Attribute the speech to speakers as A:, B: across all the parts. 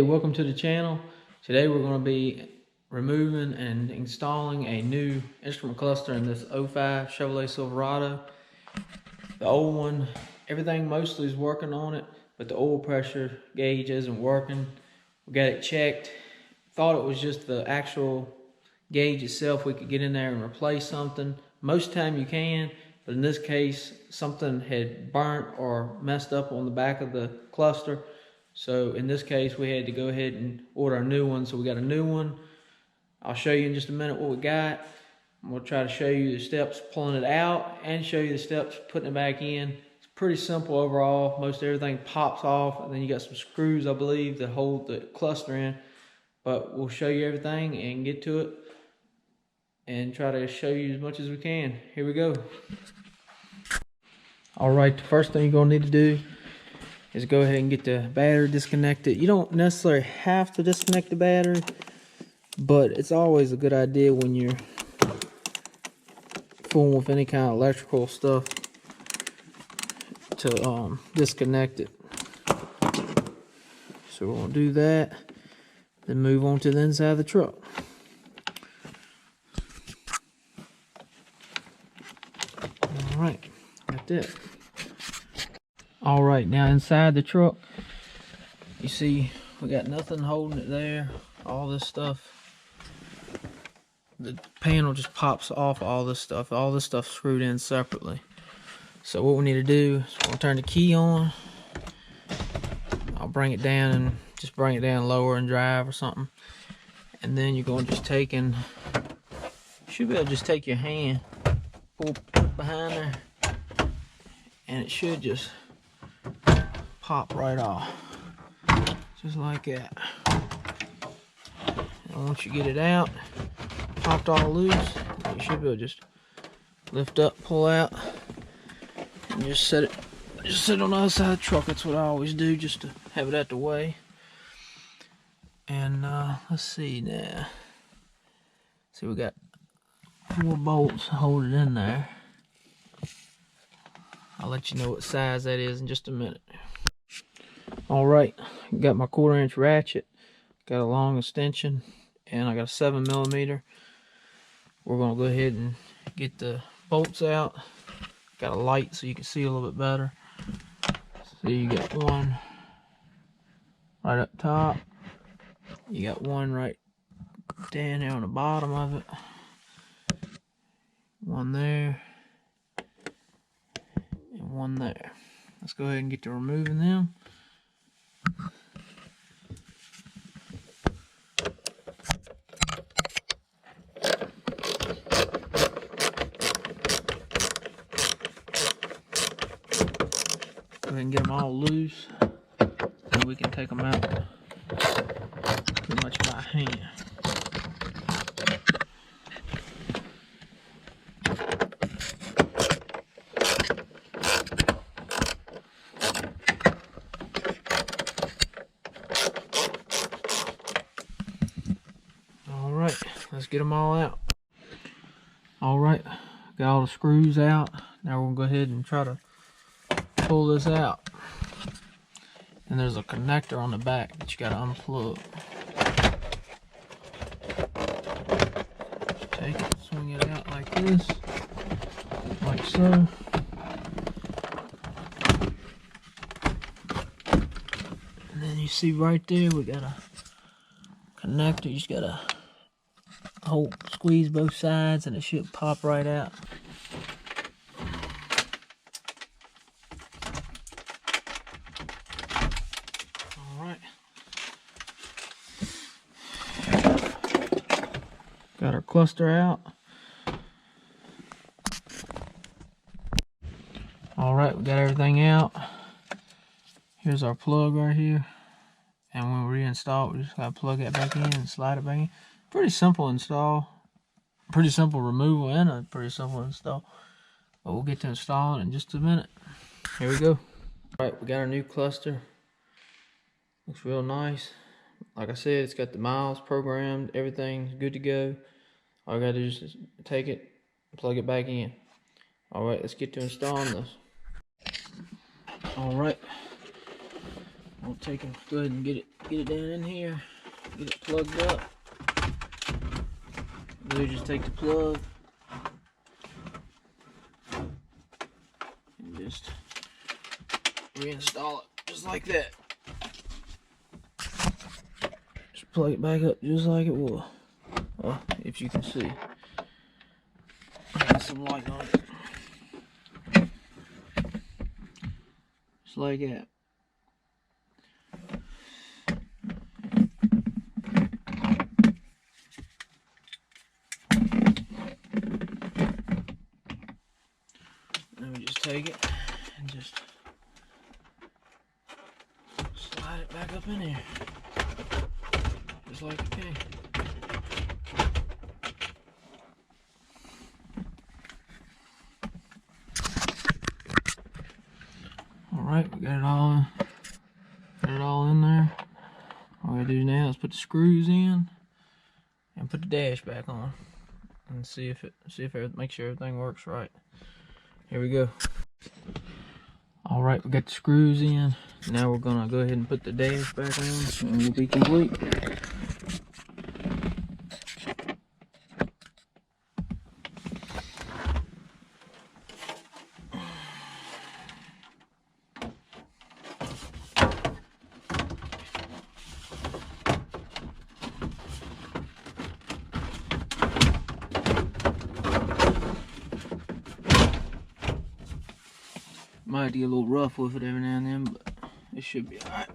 A: welcome to the channel. Today we're going to be removing and installing a new instrument cluster in this 05 Chevrolet Silverado. The old one, everything mostly is working on it, but the oil pressure gauge isn't working. We got it checked. Thought it was just the actual gauge itself. We could get in there and replace something. Most time you can, but in this case something had burnt or messed up on the back of the cluster. So in this case, we had to go ahead and order a new one. So we got a new one. I'll show you in just a minute what we got. I'm gonna try to show you the steps pulling it out and show you the steps putting it back in. It's pretty simple overall. Most everything pops off, and then you got some screws, I believe, that hold the cluster in. But we'll show you everything and get to it and try to show you as much as we can. Here we go. All right, the first thing you're gonna need to do is go ahead and get the battery disconnected. You don't necessarily have to disconnect the battery, but it's always a good idea when you're fooling with any kind of electrical stuff to disconnect it. So we're gonna do that, then move on to the inside of the truck. All right, got that. All right, now inside the truck, you see we got nothing holding it there. All this stuff, the panel just pops off. All this stuff screwed in separately. So what we need to do is we'll turn the key on. I'll bring it down and just bring it down lower and drive or something. And then you're going to just take and you should be able to just take your hand, pull behind there, and it should just pop right off, just like that. And once you get it out, popped all loose, you should be able to just lift up, pull out, and just set it on the other side of the truck. That's what I always do, just to have it out the way. And let's see now. See, we got 4 bolts holding it in there. I'll let you know what size that is in just a minute. Alright, got my 1/4-inch ratchet, got a long extension, and I got a 7mm. We're going to go ahead and get the bolts out. Got a light so you can see a little bit better. So you got one right up top. You got one right down here on the bottom of it. One there. And one there. Let's go ahead and get to removing them. Go ahead and get them all loose, and we can take them out pretty much by hand. All right, let's get them all out. All right, got all the screws out. Now we're gonna go ahead and try to pull this out. And there's a connector on the back that you gotta unplug. Take it, swing it out like this, like so. And then you see right there, we got a connector. You just gotta squeeze both sides and it should pop right out. Got our cluster out. Alright, we got everything out. Here's our plug right here. And when we reinstall it, we just gotta plug it back in and slide it back in. Pretty simple install. Pretty simple removal and a pretty simple install. But we'll get to installing in just a minute. Here we go. Alright, we got our new cluster. Looks real nice. Like I said, it's got the miles programmed, everything's good to go. All I gotta do is just take it, plug it back in. Alright, let's get to installing this. Alright, I'll take and go ahead and get it down in here, get it plugged up. We'll just take the plug and just reinstall it just like that. Just plug it back up just like it was. Well, if you can see. Get some light on it. Just like that. Then we just take it and just slide it back up in here. Just like it came. Alright, we got it all in there. All we do now is put the screws in and put the dash back on and make sure everything works right. Here we go. Alright, we got the screws in. Now we're gonna go ahead and put the dash back on and we'll be complete. Might get a little rough with it every now and then, but it should be alright.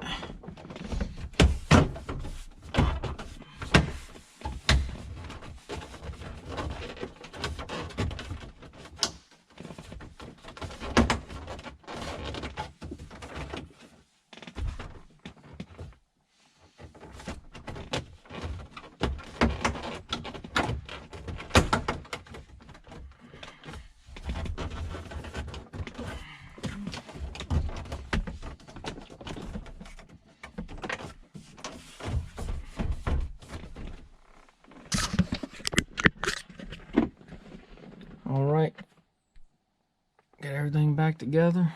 A: Alright, got everything back together,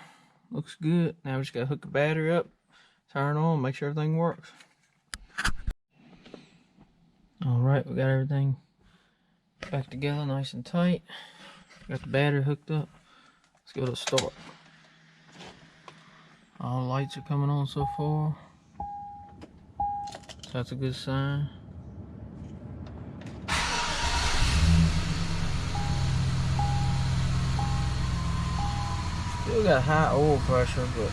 A: looks good. Now we just gotta hook the battery up, turn it on, make sure everything works. Alright, we got everything back together nice and tight. Got the battery hooked up. Let's go to start. All the lights are coming on so far, so that's a good sign. Still got high oil pressure, but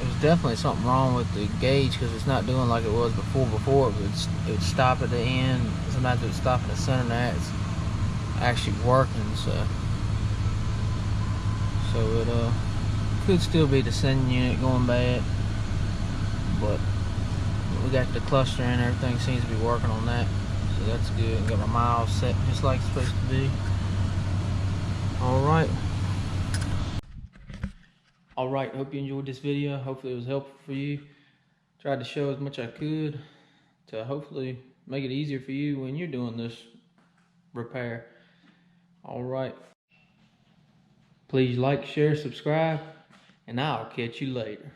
A: there's definitely something wrong with the gauge because it's not doing like it was before. Before it would stop at the end, sometimes it would stop in the center. Now it's actually working, so it could still be the sending unit going bad, but we got the cluster in, everything seems to be working on that, so that's good. Got my miles set just like it's supposed to be. Alright, hope you enjoyed this video. Hopefully it was helpful for you. Tried to show as much I could to hopefully make it easier for you when you're doing this repair. Alright, please like, share, subscribe, and I'll catch you later.